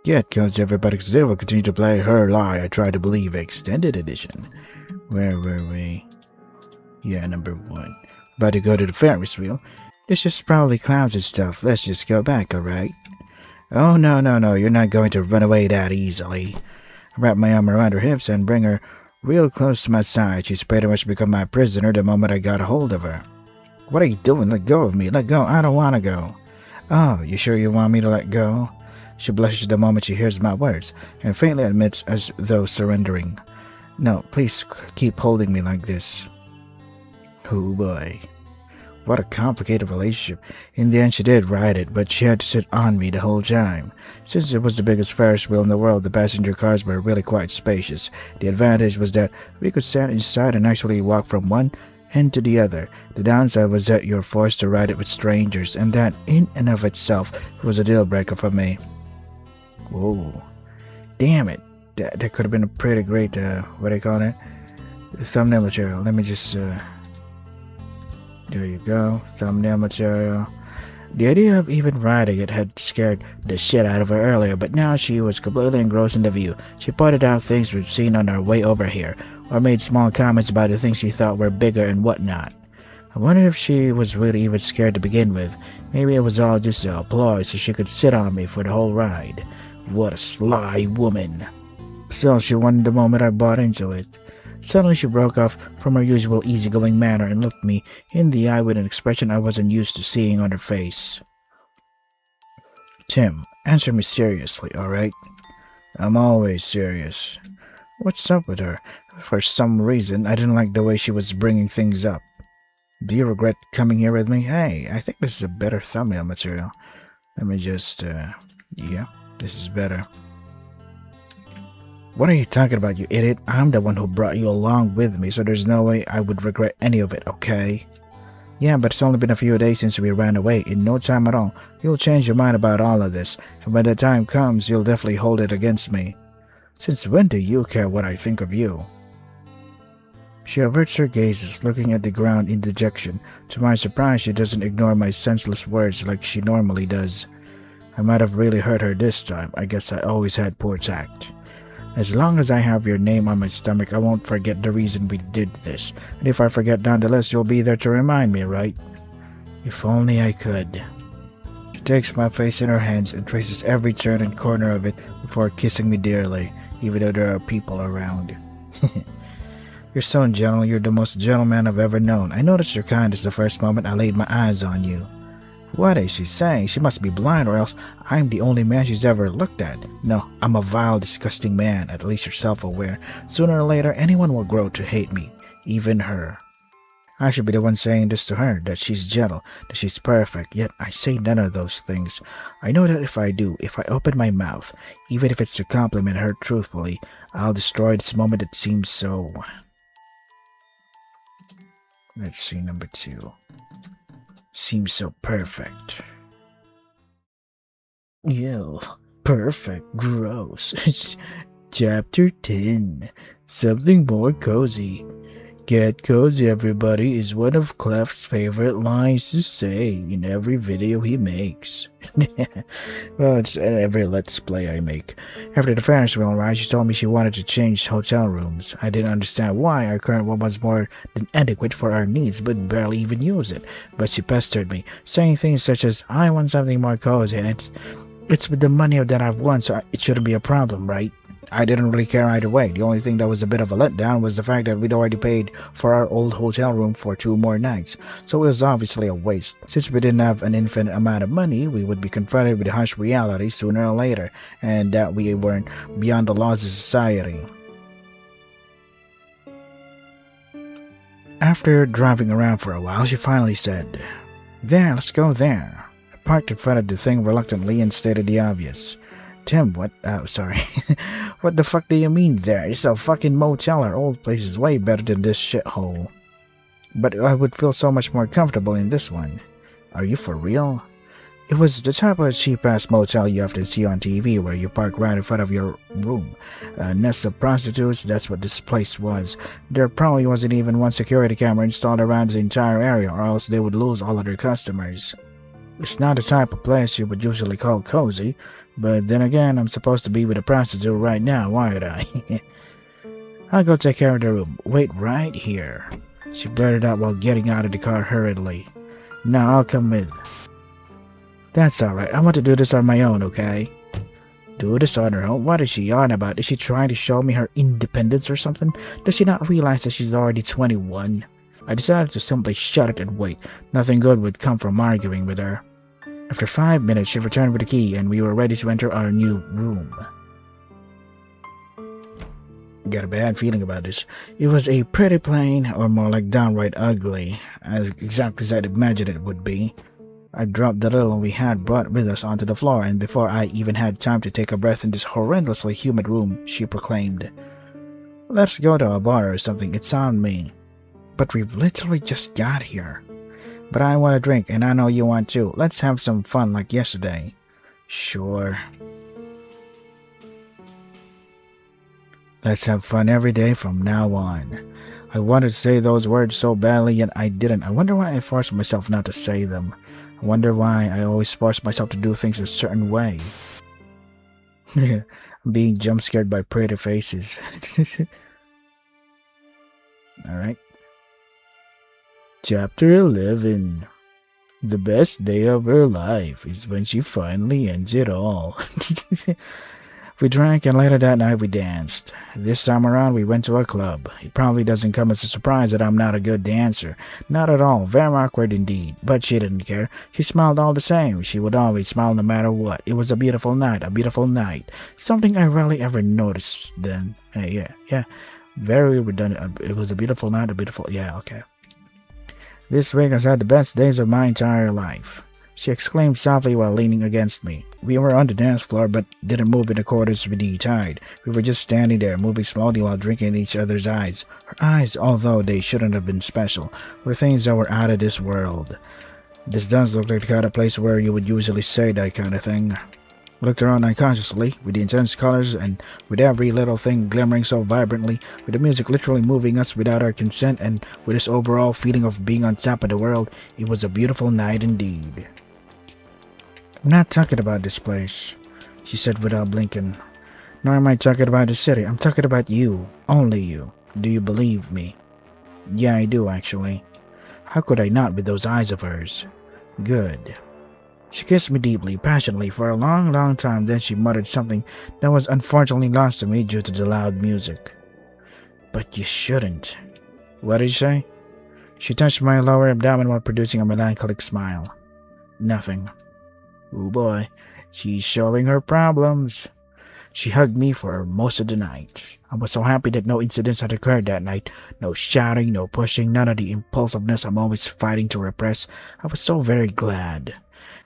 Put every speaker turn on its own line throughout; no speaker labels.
Get codes everybody, because they will continue to play Her Lie, I Try to Believe Extended Edition. Where were we? Yeah, number 1. About to go to the Ferris wheel. This is probably clowns and stuff. Let's just go back, alright? Oh, no, you're not going to run away that easily. I wrap my arm around her hips and bring her real close to my side. She's pretty much become my prisoner the moment I got a hold of her. What are you doing? Let go of me. Let go. I don't want to go. Oh, you sure you want me to let go? She blushes the moment she hears my words, and faintly admits as though surrendering. No, please keep holding me like this. Oh boy. What a complicated relationship. In the end she did ride it, but she had to sit on me the whole time. Since it was the biggest Ferris wheel in the world, the passenger cars were really quite spacious. The advantage was that we could stand inside and actually walk from one end to the other. The downside was that you're forced to ride it with strangers, and that in and of itself was a deal breaker for me. Whoa. Damn it. That could have been a pretty great, what do you call it? Thumbnail material. Let me just, there you go. Thumbnail material. The idea of even riding it had scared the shit out of her earlier, but now she was completely engrossed in the view. She pointed out things we'd seen on our way over here, or made small comments about the things she thought were bigger and whatnot. I wondered if she was really even scared to begin with. Maybe it was all just a ploy so she could sit on me for the whole ride. What a sly woman. So she wanted the moment I bought into it. Suddenly she broke off from her usual easygoing manner and looked me in the eye with an expression I wasn't used to seeing on her face. Tim, answer me seriously, alright? I'm always serious. What's up with her? For some reason, I didn't like the way she was bringing things up. Do you regret coming here with me? Hey, I think this is a better thumbnail material. Let me just, yeah, this is better. What are you talking about, you idiot? I'm the one who brought you along with me, so there's no way I would regret any of it, okay? Yeah, but it's only been a few days since we ran away. In no time at all, you'll change your mind about all of this, and when the time comes, you'll definitely hold it against me. Since when do you care what I think of you? She averts her gazes, looking at the ground in dejection. To my surprise, she doesn't ignore my senseless words like she normally does. I might have really hurt her this time. I guess I always had poor tact. As long as I have your name on my stomach, I won't forget the reason we did this. And if I forget down the list, you'll be there to remind me, right? If only I could. She takes my face in her hands and traces every turn and corner of it before kissing me dearly, even though there are people around. You're so gentle. You're the most gentle man I've ever known. I noticed your kindness the first moment I laid my eyes on you. What is she saying? She must be blind, or else I'm the only man she's ever looked at. No, I'm a vile, disgusting man. At least you're self-aware. Sooner or later, anyone will grow to hate me. Even her. I should be the one saying this to her, that she's gentle, that she's perfect, yet I say none of those things. I know that if I do, if I open my mouth, even if it's to compliment her truthfully, I'll destroy this moment that seems so... Let's see, number 2. Seems so perfect. Ew. Perfect. Gross. Chapter 10. Something more cozy. Get cozy, everybody, is one of Clef's favorite lines to say in every video he makes. Well, it's every Let's Play I make. After the Ferris wheel ride, she told me she wanted to change hotel rooms. I didn't understand why. Our current one was more than adequate for our needs, but barely even use it. But she pestered me, saying things such as, I want something more cozy, and it's with the money that I've won, so it shouldn't be a problem, right? I didn't really care either way. The only thing that was a bit of a letdown was the fact that we'd already paid for our old hotel room for 2 more nights, so it was obviously a waste. Since we didn't have an infinite amount of money, we would be confronted with the harsh reality sooner or later, and that we weren't beyond the laws of society. After driving around for a while, she finally said, There, let's go there. I parked in front of the thing reluctantly and stated the obvious. Tim, what? Oh, sorry. What the fuck do you mean there? It's a fucking motel. Our old place is way better than this shithole. But I would feel so much more comfortable in this one. Are you for real? It was the type of cheap-ass motel you often see on TV where you park right in front of your room. A nest of prostitutes, that's what this place was. There probably wasn't even one security camera installed around the entire area, or else they would lose all of their customers. It's not the type of place you would usually call cozy, but then again, I'm supposed to be with a prostitute right now, aren't I? I'll go take care of the room. Wait right here, she blurted out while getting out of the car hurriedly. No, I'll come with. That's alright, I want to do this on my own, okay? Do this on her own? What is she on about? Is she trying to show me her independence or something? Does she not realize that she's already 21? I decided to simply shut it and wait. Nothing good would come from arguing with her. After 5 minutes, she returned with the key and we were ready to enter our new room. Got a bad feeling about this. It was a pretty plain, or more like downright ugly, as exactly as I'd imagined it would be. I dropped the little we had brought with us onto the floor, and before I even had time to take a breath in this horrendously humid room, she proclaimed, "Let's go to a bar or something, it's on me." But we've literally just got here. But I want a drink, and I know you want too. Let's have some fun like yesterday. Sure. Let's have fun every day from now on. I wanted to say those words so badly, yet I didn't. I wonder why I forced myself not to say them. I wonder why I always force myself to do things a certain way. I'm being jump scared by pretty faces. Alright. Chapter 11. The best day of her life is when she finally ends it all. We drank, and later that night we danced. This time around we went to a club. It probably doesn't come as a surprise that I'm not a good dancer. Not at all. Very awkward indeed. But she didn't care. She smiled all the same. She would always smile no matter what. It was a beautiful night. A beautiful night. Something I rarely ever noticed then. Hey, yeah. Very redundant. It was a beautiful night. Yeah, okay. This week has had the best days of my entire life, she exclaimed softly while leaning against me. We were on the dance floor but didn't move in accordance with the tide. We were just standing there, moving slowly while drinking in each other's eyes. Her eyes, although they shouldn't have been special, were things that were out of this world. This does look like the kind of place where you would usually say that kind of thing. We looked around unconsciously, with the intense colors and with every little thing glimmering so vibrantly, with the music literally moving us without our consent, and with this overall feeling of being on top of the world. It was a beautiful night indeed. I'm not talking about this place, she said without blinking. Nor am I talking about the city. I'm talking about you. Only you. Do you believe me? Yeah, I do, actually. How could I not with those eyes of hers? Good. She kissed me deeply, passionately, for a long, long time, then she muttered something that was unfortunately lost to me due to the loud music. But you shouldn't. What did you say? She touched my lower abdomen while producing a melancholic smile. Nothing. Oh boy, she's showing her problems. She hugged me for most of the night. I was so happy that no incidents had occurred that night. No shouting, no pushing, none of the impulsiveness I'm always fighting to repress. I was so very glad.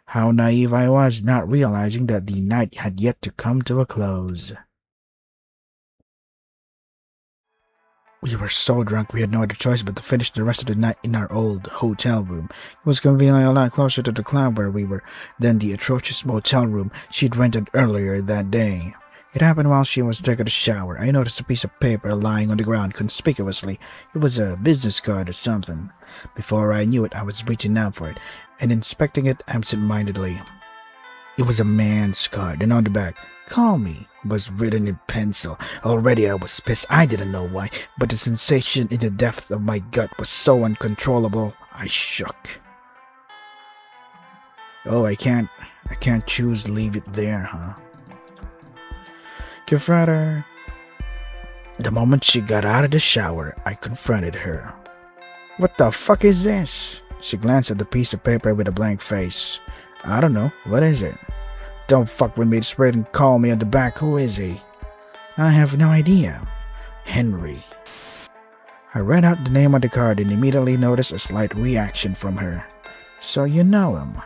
How naive I was, not realizing that the night had yet to come to a close. We were so drunk we had no other choice but to finish the rest of the night in our old hotel room. It was conveniently a lot closer to the club where we were than the atrocious motel room she'd rented earlier that day. It happened while she was taking a shower. I noticed a piece of paper lying on the ground conspicuously. It was a business card or something. Before I knew it, I was reaching out for it and inspecting it absent-mindedly. It was a man's card, and on the back, "Call me," was written in pencil. Already I was pissed. I didn't know why, but the sensation in the depth of my gut was so uncontrollable, I shook. Oh, I can't choose to leave it there, huh? Confront her. The moment she got out of the shower, I confronted her. What the fuck is this? She glanced at the piece of paper with a blank face. I don't know. What is it? Don't fuck with me, just write and call me on the back. Who is he? I have no idea. Henry. I read out the name on the card and immediately noticed a slight reaction from her. So you know him?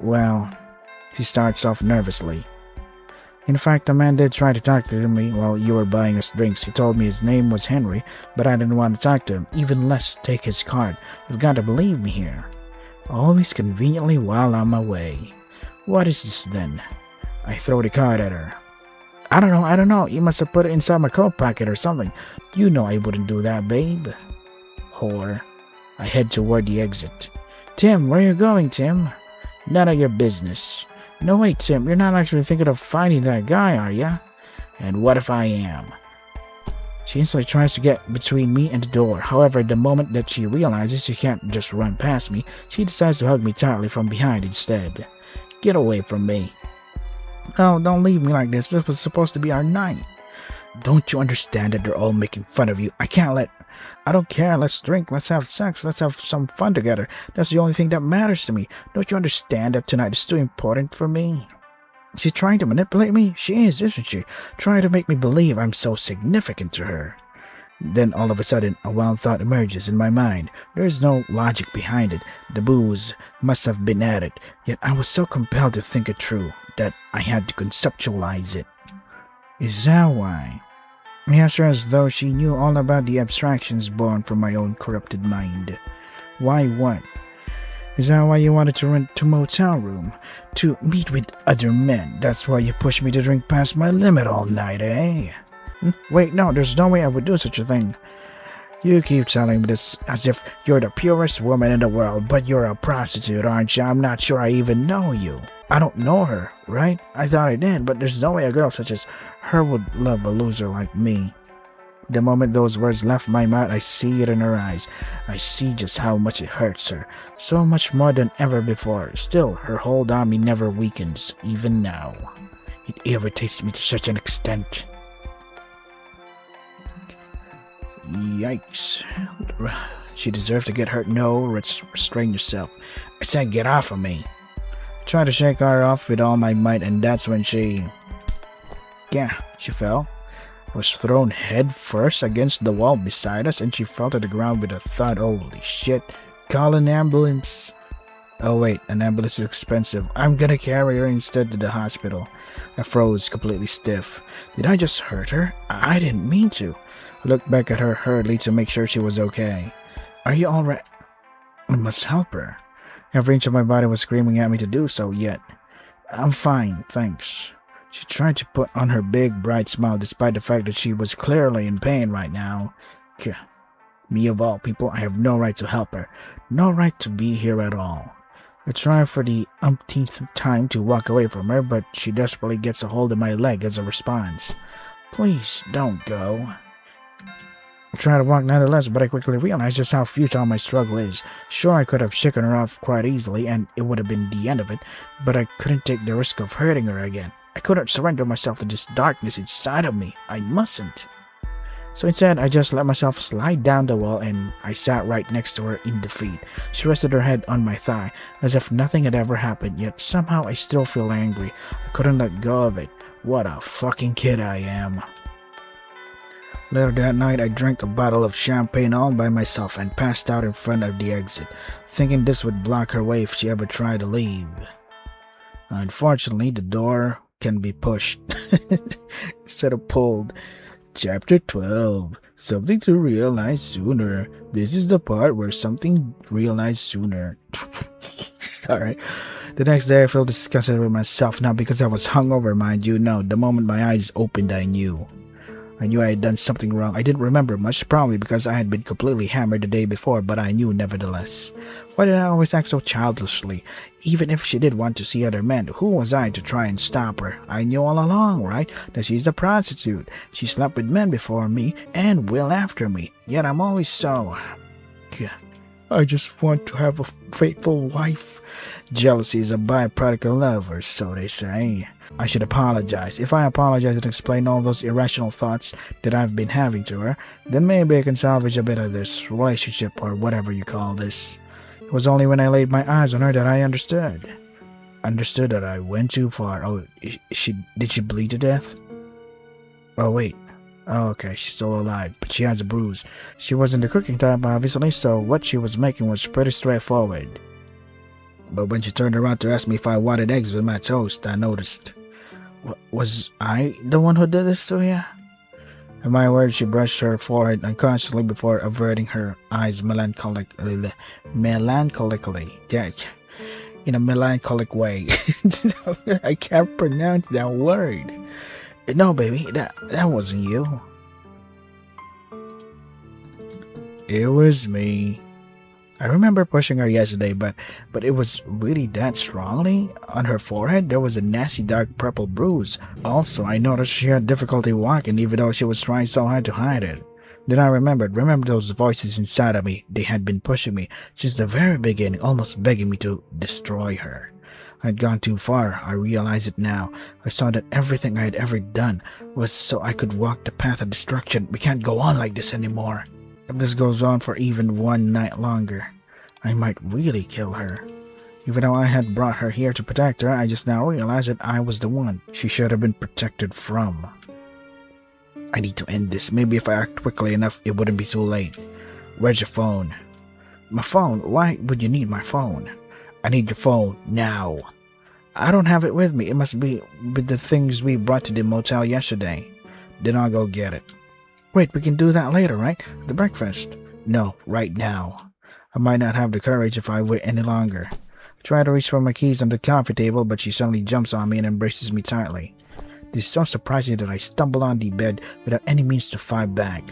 Well, she starts off nervously. In fact, a man did try to talk to me while you were buying us drinks. He told me his name was Henry, but I didn't want to talk to him, even less take his card. You've got to believe me here. Always conveniently while I'm away. What is this then? I throw the card at her. I don't know. You must have put it inside my coat pocket or something. You know I wouldn't do that, babe. Whore. I head toward the exit. Tim, where are you going, Tim? None of your business. No, wait, Tim, you're not actually thinking of finding that guy, are ya? And what if I am? She instantly tries to get between me and the door. However, the moment that she realizes she can't just run past me, she decides to hug me tightly from behind instead. Get away from me. No, don't leave me like this. This was supposed to be our night. Don't you understand that they're all making fun of you? I don't care. Let's drink. Let's have sex. Let's have some fun together. That's the only thing that matters to me. Don't you understand that tonight is too important for me? She's trying to manipulate me? She is, isn't she? Trying to make me believe I'm so significant to her. Then all of a sudden, a wild thought emerges in my mind. There is no logic behind it. The booze must have been added. Yet I was so compelled to think it through that I had to conceptualize it. Is that why? I asked her as though she knew all about the abstractions born from my own corrupted mind. Why what? Is that why you wanted to rent a motel room? To meet with other men? That's why you pushed me to drink past my limit all night, eh? Wait, no, there's no way I would do such a thing. You keep telling me this as if you're the purest woman in the world, but you're a prostitute, aren't you? I'm not sure I even know you. I don't know her, right? I thought I did, but there's no way a girl such as her would love a loser like me. The moment those words left my mouth, I see it in her eyes. I see just how much it hurts her. So much more than ever before. Still, her hold on me never weakens, even now. It irritates me to such an extent. Yikes. She deserved to get hurt. No, restrain yourself. I said get off of me. I tried to shake her off with all my might, and that's when she fell. Was thrown head first against the wall beside us, and she fell to the ground with a thud. Holy shit. Call an ambulance. Oh wait, an ambulance is expensive. I'm gonna carry her instead to the hospital. I froze, completely stiff. Did I just hurt her? I didn't mean to. I looked back at her hurriedly to make sure she was okay. Are you alright? I must help her. Every inch of my body was screaming at me to do so, yet I'm fine, thanks. She tried to put on her big, bright smile despite the fact that she was clearly in pain right now. Me of all people, I have no right to help her. No right to be here at all. I try for the umpteenth time to walk away from her, but she desperately gets a hold of my leg as a response. Please, don't go. I try to walk nonetheless, but I quickly realized just how futile my struggle is. Sure, I could have shaken her off quite easily, and it would have been the end of it, but I couldn't take the risk of hurting her again. I couldn't surrender myself to this darkness inside of me. I mustn't. So instead, I just let myself slide down the wall, and I sat right next to her in defeat. She rested her head on my thigh, as if nothing had ever happened, yet somehow I still feel angry. I couldn't let go of it. What a fucking kid I am. Later that night, I drank a bottle of champagne all by myself and passed out in front of the exit, thinking this would block her way if she ever tried to leave. Unfortunately, the door can be pushed instead of pulled. Chapter 12. Something to realize sooner. This is the part where something realized sooner. Sorry. The next day I felt disgusted with myself, not because I was hungover, mind you. No, the moment my eyes opened, I knew I had done something wrong. I didn't remember much, probably because I had been completely hammered the day before, but I knew nevertheless. Why did I always act so childishly? Even if she did want to see other men, who was I to try and stop her? I knew all along, right, that she's a prostitute. She slept with men before me and will after me. Yet I'm always so... I just want to have a faithful wife. Jealousy is a byproduct of love, or so they say. I should apologize. If I apologize and explain all those irrational thoughts that I've been having to her, then maybe I can salvage a bit of this relationship, or whatever you call this. It was only when I laid my eyes on her that I understood. Understood that I went too far. Oh, did she bleed to death? Oh, wait. Oh, okay, she's still alive, but she has a bruise. She wasn't the cooking type, obviously, so what she was making was pretty straightforward. But when she turned around to ask me if I wanted eggs with my toast, I noticed. Was I the one who did this to you? In my words, she brushed her forehead unconsciously before averting her eyes melancholically. Yeah, in a melancholic way. I can't pronounce that word. No, baby, that wasn't you. It was me. I remember pushing her yesterday, but it was really that strongly. On her forehead, there was a nasty dark purple bruise. Also, I noticed she had difficulty walking even though she was trying so hard to hide it. Then I remembered those voices inside of me. They had been pushing me since the very beginning, almost begging me to destroy her. I'd gone too far. I realized it now. I saw that everything I had ever done was so I could walk the path of destruction. We can't go on like this anymore. If this goes on for even one night longer, I might really kill her. Even though I had brought her here to protect her, I just now realized that I was the one she should have been protected from. I need to end this. Maybe if I act quickly enough, it wouldn't be too late. Where's your phone? My phone? Why would you need my phone? I need your phone now. I don't have it with me. It must be with the things we brought to the motel yesterday. Then I'll go get it. Wait, we can do that later, right? The breakfast. No, right now. I might not have the courage if I wait any longer. I try to reach for my keys on the coffee table, but she suddenly jumps on me and embraces me tightly. This is so surprising that I stumble on the bed without any means to fight back.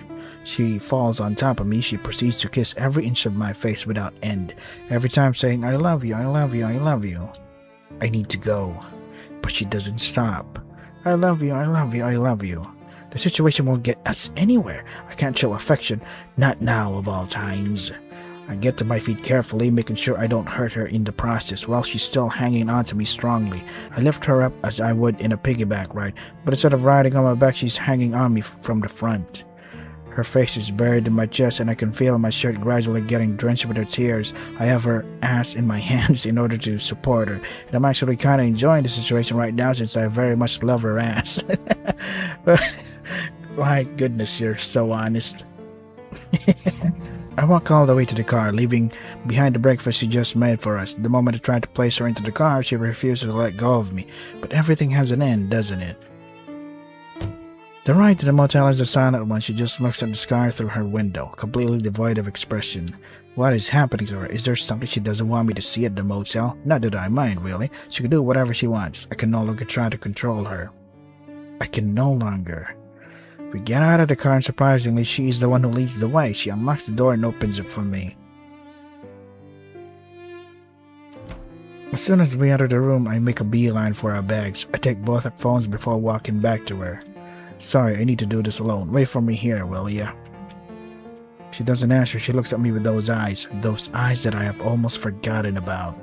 She falls on top of me. She proceeds to kiss every inch of my face without end, every time saying, I love you, I love you, I love you. I need to go, but she doesn't stop. I love you, I love you, I love you. The situation won't get us anywhere. I can't show affection, not now of all times. I get to my feet carefully, making sure I don't hurt her in the process, while she's still hanging on to me strongly. I lift her up as I would in a piggyback ride, but instead of riding on my back, she's hanging on me from the front. Her face is buried in my chest, and I can feel my shirt gradually getting drenched with her tears. I have her ass in my hands in order to support her, and I'm actually kind of enjoying the situation right now since I very much love her ass. My goodness, you're so honest. I walk all the way to the car, leaving behind the breakfast she just made for us. The moment I try to place her into the car, she refuses to let go of me. But everything has an end, doesn't it? The ride to the motel is a silent one. She just looks at the sky through her window, completely devoid of expression. What is happening to her? Is there something she doesn't want me to see at the motel? Not that I mind, really. She can do whatever she wants. I can no longer try to control her. I can no longer. We get out of the car, and surprisingly, she is the one who leads the way. She unlocks the door and opens it for me. As soon as we enter the room, I make a beeline for our bags. I take both our phones before walking back to her. Sorry, I need to do this alone. Wait for me here, will ya? She doesn't answer. She looks at me with those eyes that I have almost forgotten about.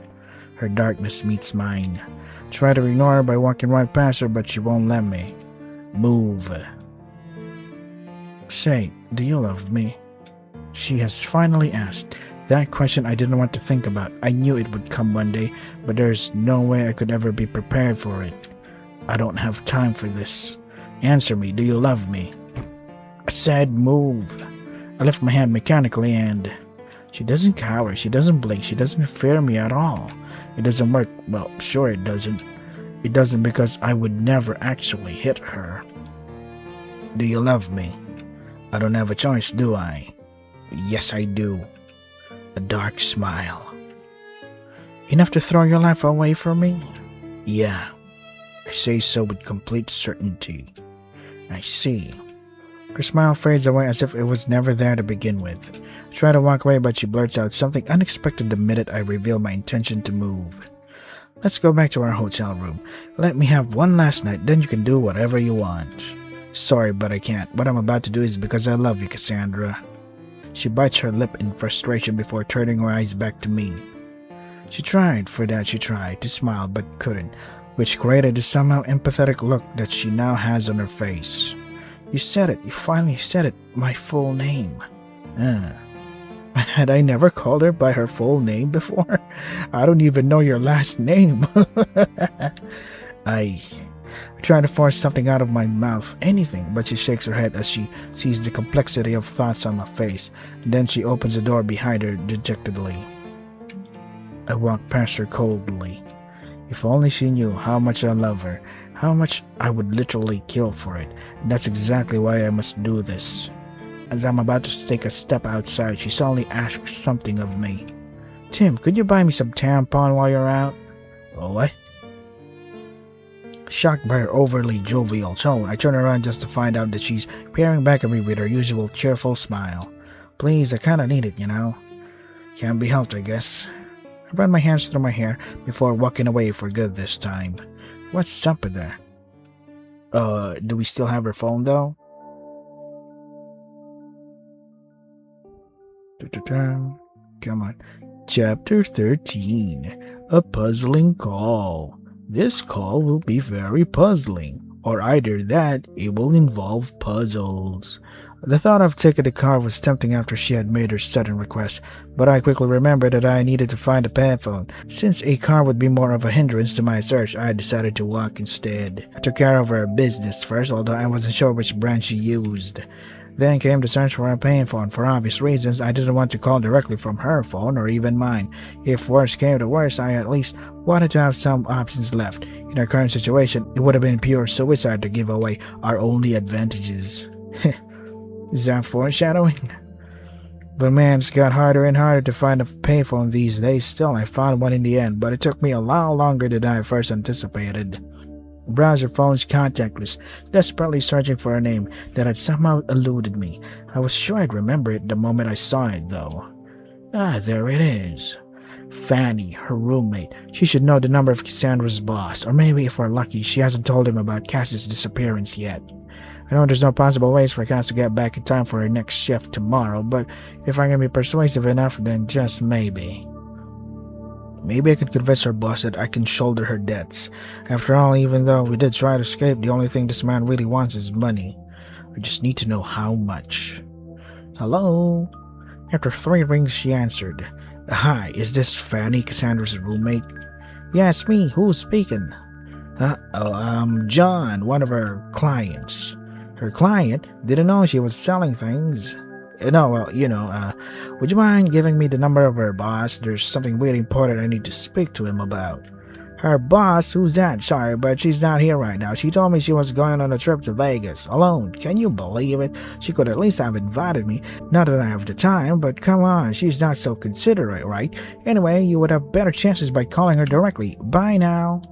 Her darkness meets mine. I try to ignore her by walking right past her, but she won't let me. Move. Say, do you love me? She has finally asked. That question I didn't want to think about. I knew it would come one day, but there's no way I could ever be prepared for it. I don't have time for this. Answer me, do you love me? I said move. I lift my hand mechanically and... She doesn't cower, she doesn't blink, she doesn't fear me at all. It doesn't work. Well, sure it doesn't. It doesn't because I would never actually hit her. Do you love me? I don't have a choice, do I? Yes, I do. A dark smile. Enough to throw your life away for me? Yeah. I say so with complete certainty. I see. Her smile fades away as if it was never there to begin with. I try to walk away, but she blurts out something unexpected the minute I reveal my intention to move. Let's go back to our hotel room. Let me have one last night, then you can do whatever you want. Sorry, but I can't. What I'm about to do is because I love you, Cassandra. She bites her lip in frustration before turning her eyes back to me. She tried to smile, but couldn't, which created the somehow empathetic look that she now has on her face. You said it. You finally said it. My full name. Had I never called her by her full name before? I don't even know your last name. I try to force something out of my mouth, anything, but she shakes her head as she sees the complexity of thoughts on my face. And then she opens the door behind her dejectedly. I walk past her coldly. If only she knew how much I love her, how much I would literally kill for it. And that's exactly why I must do this. As I'm about to take a step outside, she suddenly asks something of me. Tim, could you buy me some tampon while you're out? What? Shocked by her overly jovial tone, I turn around just to find out that she's peering back at me with her usual cheerful smile. Please, I kinda need it, you know. Can't be helped, I guess. I ran my hands through my hair before walking away for good this time. What's up with her? Do we still have her phone though? Come on. Chapter 13. A puzzling call. This call will be very puzzling, or either that it will involve puzzles. The thought of taking the car was tempting after she had made her sudden request, but I quickly remembered that I needed to find a payphone. Since a car would be more of a hindrance to my search, I decided to walk instead. I took care of her business first, although I wasn't sure which brand she used. Then came the search for a payphone. For obvious reasons, I didn't want to call directly from her phone or even mine. If worse came to worse, I at least wanted to have some options left. In our current situation, it would have been pure suicide to give away our only advantages. Is that foreshadowing? But man, it's got harder and harder to find a payphone these days. Still, I found one in the end, but it took me a lot longer than I first anticipated. Browser phone's contact list, desperately searching for a name that had somehow eluded me. I was sure I'd remember it the moment I saw it, though. Ah, there it is. Fanny, her roommate. She should know the number of Cassandra's boss, or maybe if we're lucky, she hasn't told him about Cass's disappearance yet. I know there's no possible ways for Cass to get back in time for her next shift tomorrow, but if I can be persuasive enough, then just maybe. Maybe I could convince her boss that I can shoulder her debts. After all, even though we did try to escape, the only thing this man really wants is money. I just need to know how much. Hello? After 3 rings, she answered. Hi, is this Fanny, Cassandra's roommate? Yeah, it's me. Who's speaking? John, one of her clients. Her client? Didn't know she was selling things. No, well, would you mind giving me the number of her boss? There's something really important I need to speak to him about. Her boss? Who's that? Sorry, but she's not here right now. She told me she was going on a trip to Vegas, alone. Can you believe it? She could at least have invited me. Not that I have the time, but come on, she's not so considerate, right? Anyway, you would have better chances by calling her directly. Bye now.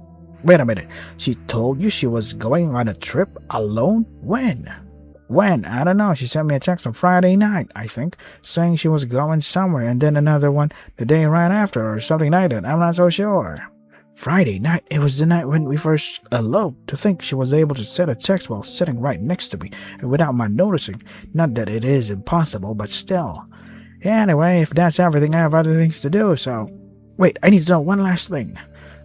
Wait a minute. She told you she was going on a trip alone? When? I don't know. She sent me a text on Friday night, I think, saying she was going somewhere, and then another one the day right after, or something like that. I'm not so sure. Friday night? It was the night when we first eloped. To think she was able to send a text while sitting right next to me, and without my noticing. Not that it is impossible, but still. Anyway, if that's everything, I have other things to do, so... Wait, I need to know one last thing.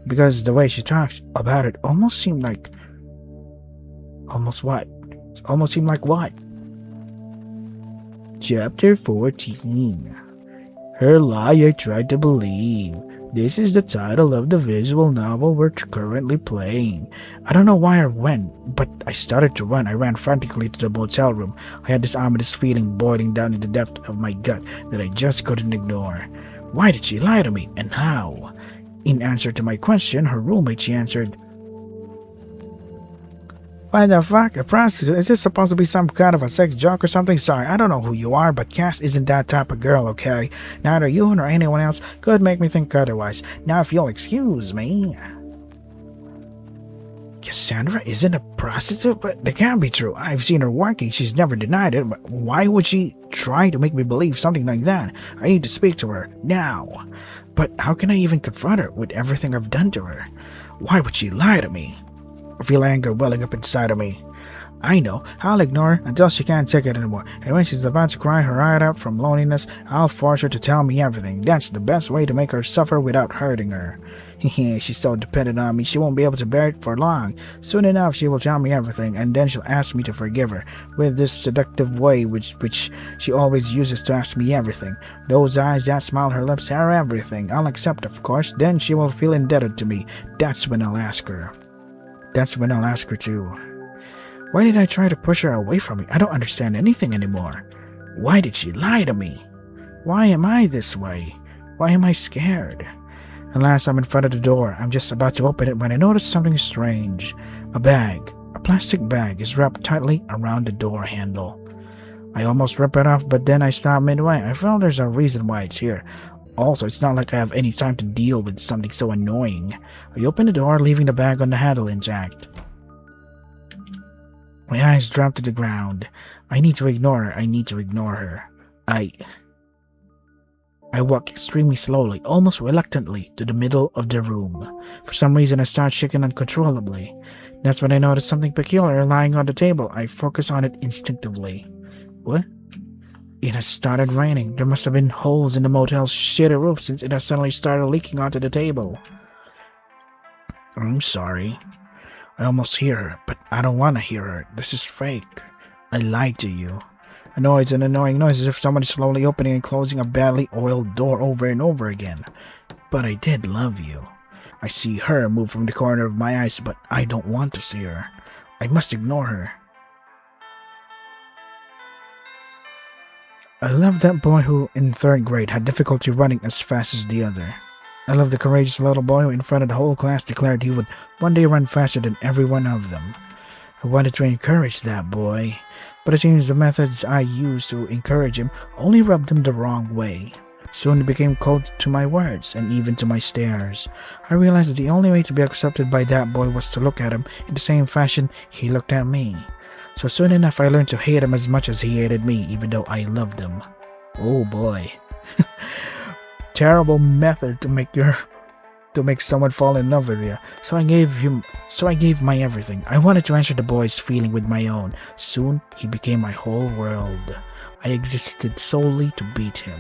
Because the way she talks about it almost seemed like... Almost what? Almost seemed like what? Chapter 14. Her Lie I Tried to Believe. This is the title of the visual novel we're currently playing. I don't know why or when, but I started to run. I ran frantically to the motel room. I had this ominous feeling boiling down in the depth of my gut that I just couldn't ignore. Why did she lie to me, and how? In answer to my question, her roommate, she answered, What the fuck? A prostitute? Is this supposed to be some kind of a sex joke or something? Sorry, I don't know who you are, but Cass isn't that type of girl, okay? Neither you nor anyone else could make me think otherwise. Now, if you'll excuse me... Cassandra isn't a prostitute? But that can't be true. I've seen her working. She's never denied it. But why would she try to make me believe something like that? I need to speak to her. Now. But how can I even confront her with everything I've done to her? Why would she lie to me? I feel anger welling up inside of me. I know, I'll ignore her until she can't take it anymore, and when she's about to cry her eye out from loneliness, I'll force her to tell me everything. That's the best way to make her suffer without hurting her. She's so dependent on me, she won't be able to bear it for long. Soon enough, she will tell me everything, and then she'll ask me to forgive her, with this seductive way which she always uses to ask me everything. Those eyes, that smile, her lips are everything. I'll accept, of course, then she will feel indebted to me. That's when I'll ask her. Too. Why did I try to push her away from me? I don't understand anything anymore. Why did she lie to me? Why am I this way? Why am I scared? At last I'm in front of the door. I'm just about to open it when I notice something strange. A plastic bag is wrapped tightly around the door handle. I almost rip it off, but then I stop midway. I feel there's a reason why it's here. Also, it's not like I have any time to deal with something so annoying. I open the door, leaving the bag on the handle intact. My eyes drop to the ground. I need to ignore her. I walked extremely slowly, almost reluctantly, to the middle of the room. For some reason, I started shaking uncontrollably. That's when I noticed something peculiar lying on the table. I focused on it instinctively. What? It has started raining. There must have been holes in the motel's shitty roof since it has suddenly started leaking onto the table. I'm sorry. I almost hear her, but I don't want to hear her. This is fake. I lied to you. A noise, an annoying noise, as if someone is slowly opening and closing a badly oiled door over and over again. But I did love you. I see her move from the corner of my eyes, but I don't want to see her. I must ignore her. I love that boy who, in 3rd grade, had difficulty running as fast as the other. I love the courageous little boy who, in front of the whole class, declared he would one day run faster than every one of them. I wanted to encourage that boy, but it seems the methods I used to encourage him only rubbed him the wrong way. Soon he became cold to my words and even to my stares. I realized that the only way to be accepted by that boy was to look at him in the same fashion he looked at me. So soon enough I learned to hate him as much as he hated me, even though I loved him. Oh boy. Terrible method to make someone fall in love with you. So I gave my everything. I wanted to answer the boy's feeling with my own. Soon he became my whole world. I existed solely to beat him.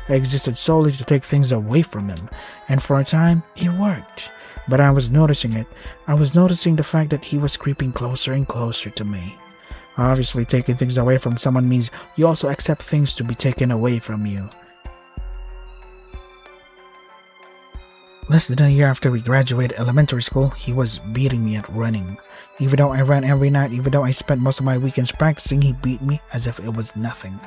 I existed solely to take things away from him. And for a time, it worked. But I was noticing it. I was noticing the fact that he was creeping closer and closer to me. Obviously, taking things away from someone means you also accept things to be taken away from you. Less than a year after we graduated elementary school, he was beating me at running. Even though I ran every night, even though I spent most of my weekends practicing, he beat me as if it was nothing.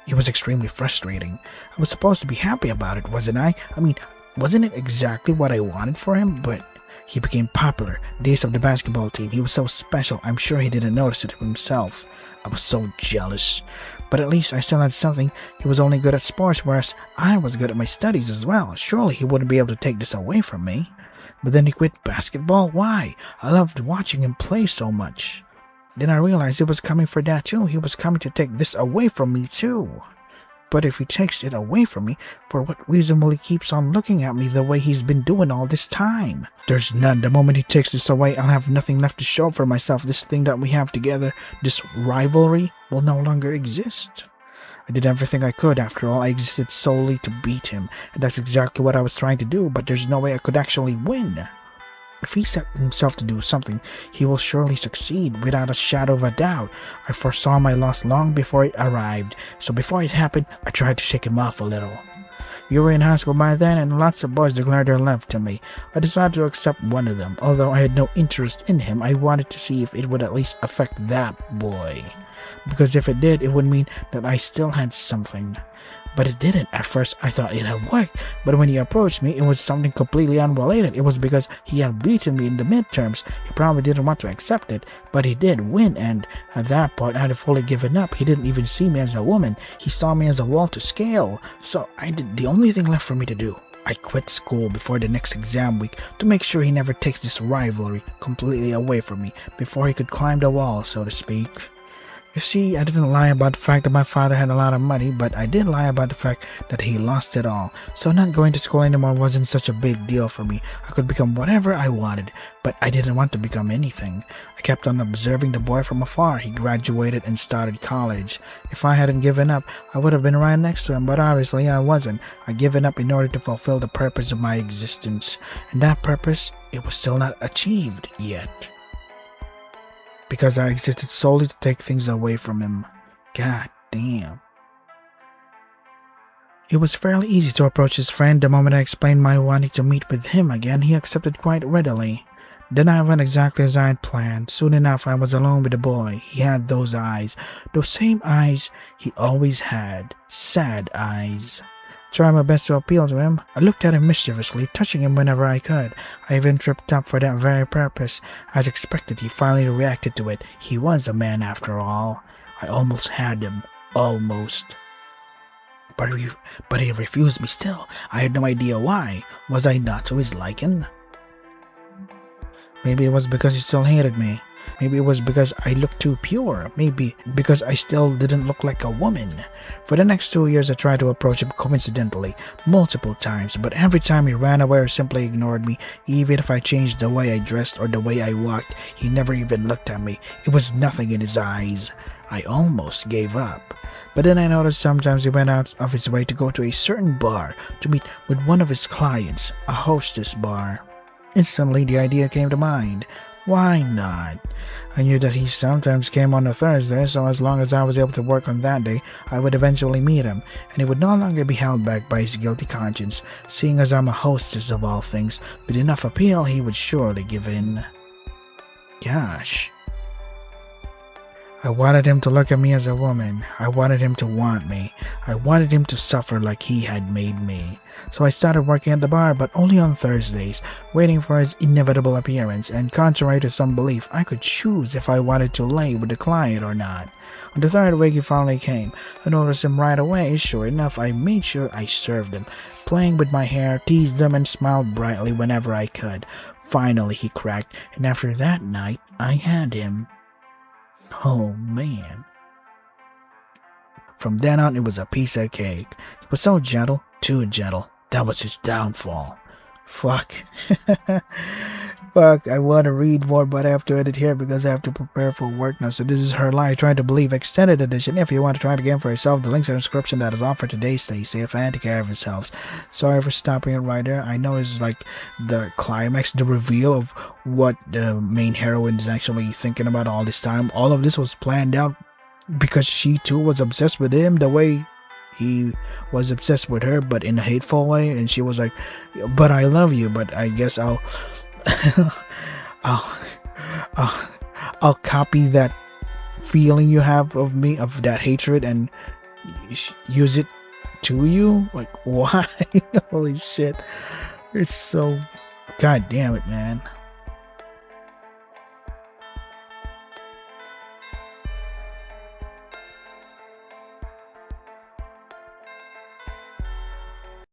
It was extremely frustrating. I was supposed to be happy about it, wasn't I? I mean, wasn't it exactly what I wanted for him? But he became popular. Days of the basketball team, he was so special, I'm sure he didn't notice it himself. I was so jealous. But at least I still had something. He was only good at sports, whereas I was good at my studies as well. Surely he wouldn't be able to take this away from me. But then he quit basketball? Why? I loved watching him play so much. Then I realized it was coming for that too. He was coming to take this away from me too. But if he takes it away from me, for what reason will he keeps on looking at me the way he's been doing all this time? There's none. The moment he takes this away, I'll have nothing left to show for myself. This thing that we have together, this rivalry, will no longer exist. I did everything I could. After all, I existed solely to beat him, and that's exactly what I was trying to do, but there's no way I could actually win. If he set himself to do something, he will surely succeed, without a shadow of a doubt. I foresaw my loss long before it arrived, so before it happened, I tried to shake him off a little. You were in high school by then, and lots of boys declared their love to me. I decided to accept one of them. Although I had no interest in him, I wanted to see if it would at least affect that boy. Because if it did, it would mean that I still had something. But it didn't. At first, I thought it had worked. But when he approached me, it was something completely unrelated. It was because he had beaten me in the midterms. He probably didn't want to accept it, but he did win, and at that point, I had fully given up. He didn't even see me as a woman. He saw me as a wall to scale. So the only thing left for me to do. I quit school before the next exam week to make sure he never takes this rivalry completely away from me before he could climb the wall, so to speak. You see, I didn't lie about the fact that my father had a lot of money, but I did lie about the fact that he lost it all. So not going to school anymore wasn't such a big deal for me. I could become whatever I wanted, but I didn't want to become anything. I kept on observing the boy from afar. He graduated and started college. If I hadn't given up, I would have been right next to him, but obviously I wasn't. I'd given up in order to fulfill the purpose of my existence, and that purpose, it was still not achieved yet. Because I existed solely to take things away from him. God damn. It was fairly easy to approach his friend. The moment I explained my wanting to meet with him again, he accepted quite readily. Then I went exactly as I had planned. Soon enough, I was alone with the boy. He had those eyes. Those same eyes he always had. Sad eyes. Tried my best to appeal to him. I looked at him mischievously, touching him whenever I could. I even tripped up for that very purpose. As expected, he finally reacted to it. He was a man after all. I almost had him. Almost. But he refused me still. I had no idea why. Was I not to his liking? Maybe it was because he still hated me. Maybe it was because I looked too pure. Maybe because I still didn't look like a woman. For the next 2 years, I tried to approach him coincidentally, multiple times, but every time he ran away or simply ignored me. Even if I changed the way I dressed or the way I walked, he never even looked at me. It was nothing in his eyes. I almost gave up. But then I noticed sometimes he went out of his way to go to a certain bar to meet with one of his clients, a hostess bar. Instantly, the idea came to mind. Why not? I knew that he sometimes came on a Thursday, so as long as I was able to work on that day, I would eventually meet him, and he would no longer be held back by his guilty conscience. Seeing as I'm a hostess of all things, with enough appeal, he would surely give in. Gosh. I wanted him to look at me as a woman. I wanted him to want me. I wanted him to suffer like he had made me. So I started working at the bar, but only on Thursdays, waiting for his inevitable appearance, and contrary to some belief, I could choose if I wanted to lay with the client or not. On the third week he finally came. I noticed him right away. Sure enough, I made sure I served him, playing with my hair, teased him, and smiled brightly whenever I could. Finally he cracked, and after that night, I had him. Oh man. From then on, it was a piece of cake. He was so gentle, too gentle. That was his downfall. Fuck. Fuck, I want to read more, but I have to edit here because I have to prepare for work now. So this is Her Lie, Trying to Believe Extended Edition. If you want to try it again for yourself, the links are in the description. That is all for today. Stay safe and take care of yourselves. Sorry for stopping it right there. I know it's like the climax, the reveal of what the main heroine is actually thinking about all this time. All of this was planned out because she too was obsessed with him the way he was obsessed with her, but in a hateful way. And she was like, but I love you, but I guess I'll I'll copy that feeling you have of me, of that hatred, and use it to you. Like, why? Holy shit. It's so, god damn it, man.